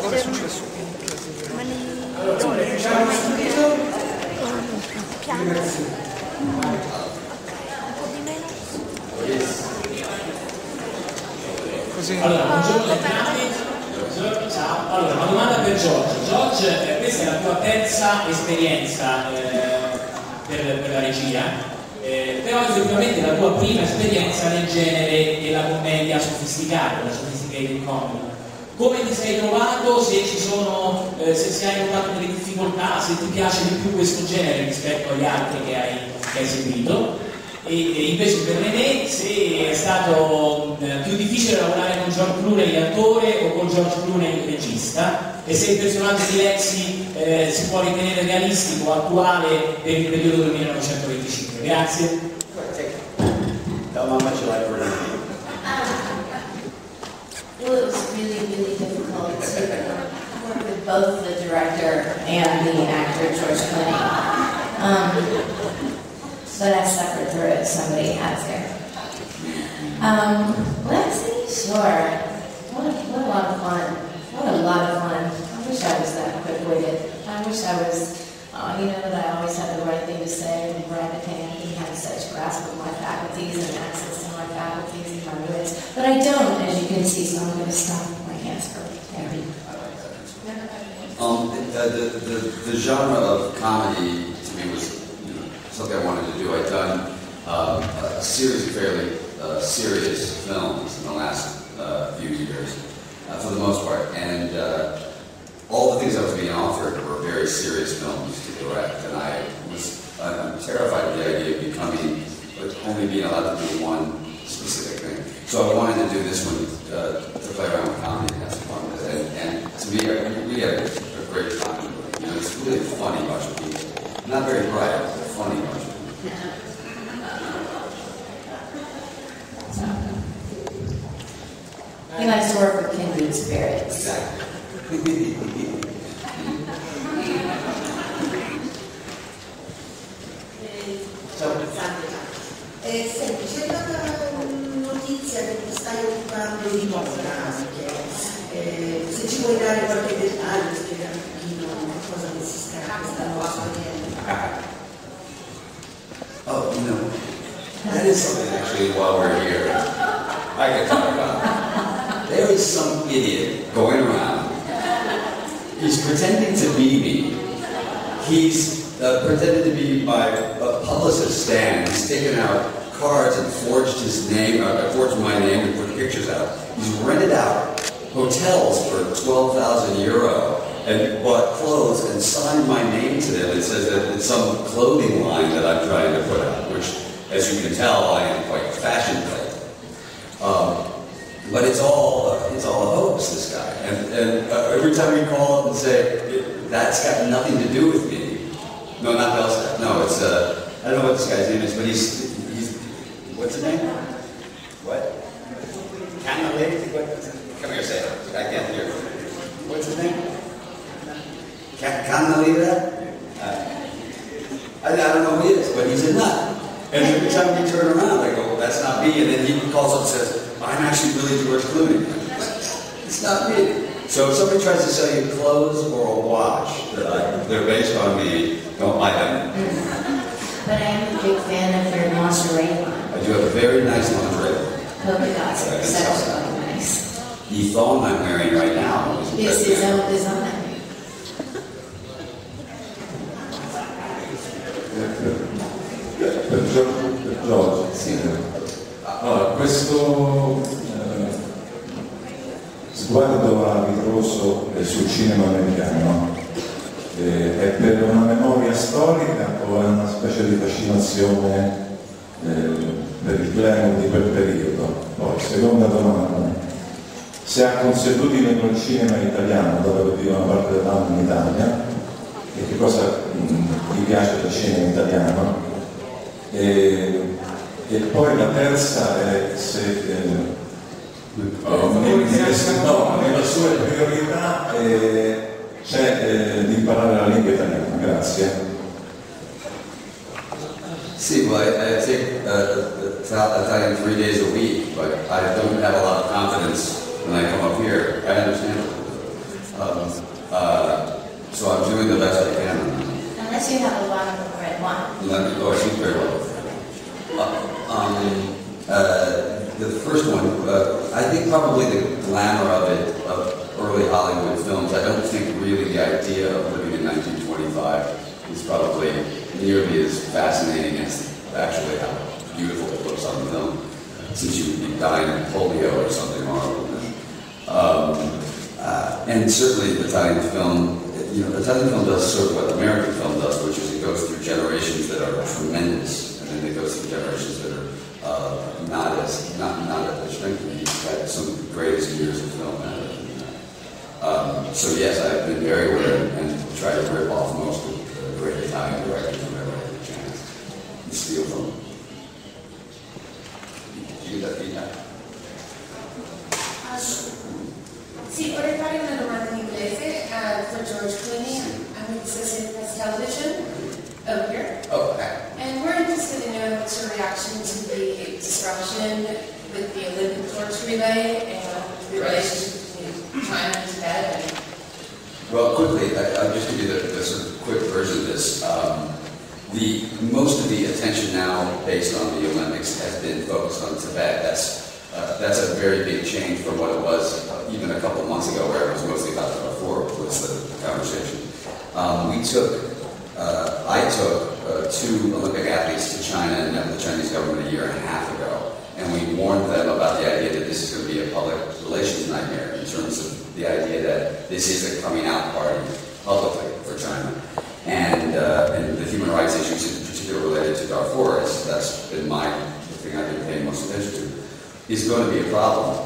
cosa è successo? Piano. Ok, un po' di meno. Così. Allora, buongiorno a tutti. Ciao. Allora, una domanda per George. George, questa è la tua terza esperienza per la regia, però effettivamente la tua prima esperienza nel genere della commedia sofisticata, la sophisticated comedy. Come ti sei trovato, se hai notato delle difficoltà, se ti piace di più questo genere rispetto agli altri che hai seguito, e invece per Renè se è stato più difficile lavorare con George Clooney attore o con George Clooney regista, e se il personaggio di Lexi si può ritenere realistico o attuale per il periodo del 1925. Grazie. Well, it was really, really difficult to work with both the director and the actor, George Clooney. But I suffered through it, somebody had to. Lexi, sure. What a lot of fun. What a lot of fun. I wish I was that quick-witted. I wish I was, that I always had the right thing to say, and Brad He had such grasp of my faculties and access to my faculties and my wits. But I don't, as you can see, so I'm going to stop. My hands hurt. The genre of comedy to me was something I wanted to do. I'd done a series of fairly serious films in the last few years, for the most part, and all the things I was being offered were very serious films to direct, and I'm terrified of the idea of only being allowed to do one specific thing. So I wanted to do this one to play around with comedy and have some fun with it. And to me, we had a great time. It's really a funny bunch of people. Not very bright, but a funny bunch of people. He likes to work with kindred spirits. Exactly. Senti, c'è una notizia che ti stai occupando di moda anche. Se ci vuoi dare qualche dettaglio, spiegare un pochino cosa consiste questa nuova esperienza. Oh, that is something actually while we're here I can talk about. There is some idiot going around. He's pretending to be me. He's pretended to be my publicist Stan. He's taken out cards and forged my name and put pictures out. He's rented out hotels for €12,000 and bought clothes and signed my name to them. It says that it's some clothing line that I'm trying to put out, which, as you can tell, I am quite fashion plate. But it's all a hoax, this guy. And every time we call up and say, that's got nothing to do with me. No, not Belstaff. No, it's, I don't know what this guy's name is, but he's what's his name? What? Come here, say it. I can't hear. What's his name? Canalita? I don't know who he is, but he's a nut. And every time we turn around, I go, well, that's not me. And then he calls up and says, I'm actually really George Clooney. It's not me. So if somebody tries to sell you clothes or a watch they're based on me, don't buy them. But I am a big fan of your lingerie line. I do have a very nice lingerie line. Polka dots are exceptionally nice. The thong I'm wearing right now is his own design. Per Giorgio, sì. Allora, questo sguardo a ritroso sul cinema americano è per una memoria storica o è una specie di fascinazione per il glamour di quel periodo? Poi, seconda domanda, se ha consuetudine con il cinema italiano, dove vive una parte dell'anno in Italia, e che cosa gli piace del cinema italiano? E poi la terza è se nella sua priorità c'è di imparare la lingua italiana. Grazie. See, well, I take Italian 3 days a week, but I don't have a lot of confidence when I come up here. I understand. probably the glamour of it, of early Hollywood films. I don't think really the idea of living in 1925 is probably nearly as fascinating as actually how beautiful it looks on film, since you would be dying of polio or something horrible. And certainly Italian film, Italian film does sort of what American film does, which is it goes through generations that are tremendous, and then it goes through generations that are not at the strength. You've had some of the greatest years of film out of it. So yes, I've been very aware and tried to rip off most of the great Italian directors whenever I get a chance and steal from them. Did you get that feedback? Sì, vorrei fare una domanda in inglese for George Clooney. I'm with Associated Television over here. Oh, okay. And we're interested in knowing what's your reaction to the disruption with the Olympic torch relay and the relationship between China and Tibet. Well, quickly, I'll just give you the sort of quick version of this. Most of the attention now, based on the Olympics, has been focused on Tibet. That's a very big change from what it was even a couple months ago, where it was mostly about before was the conversation. I took 2 Olympic athletes to China and met with the Chinese government a year and a half ago, and we warned them about the idea that this is going to be a public relations nightmare in terms of the idea that this is a coming out party publicly for China. And the human rights issues in particular related to Darfur, that's been the thing I've been paying most attention to, is going to be a problem.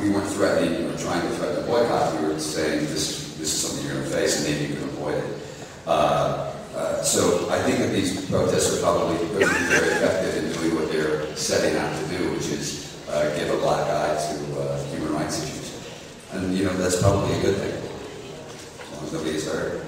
We weren't threatening or trying to threaten a boycott. We were saying this is something you're going to face and maybe you can avoid it. So I think that these protests are probably going to be very effective in doing what they're setting out to do, which is give a black eye to human rights issues. And that's probably a good thing, as long as nobody gets hurt.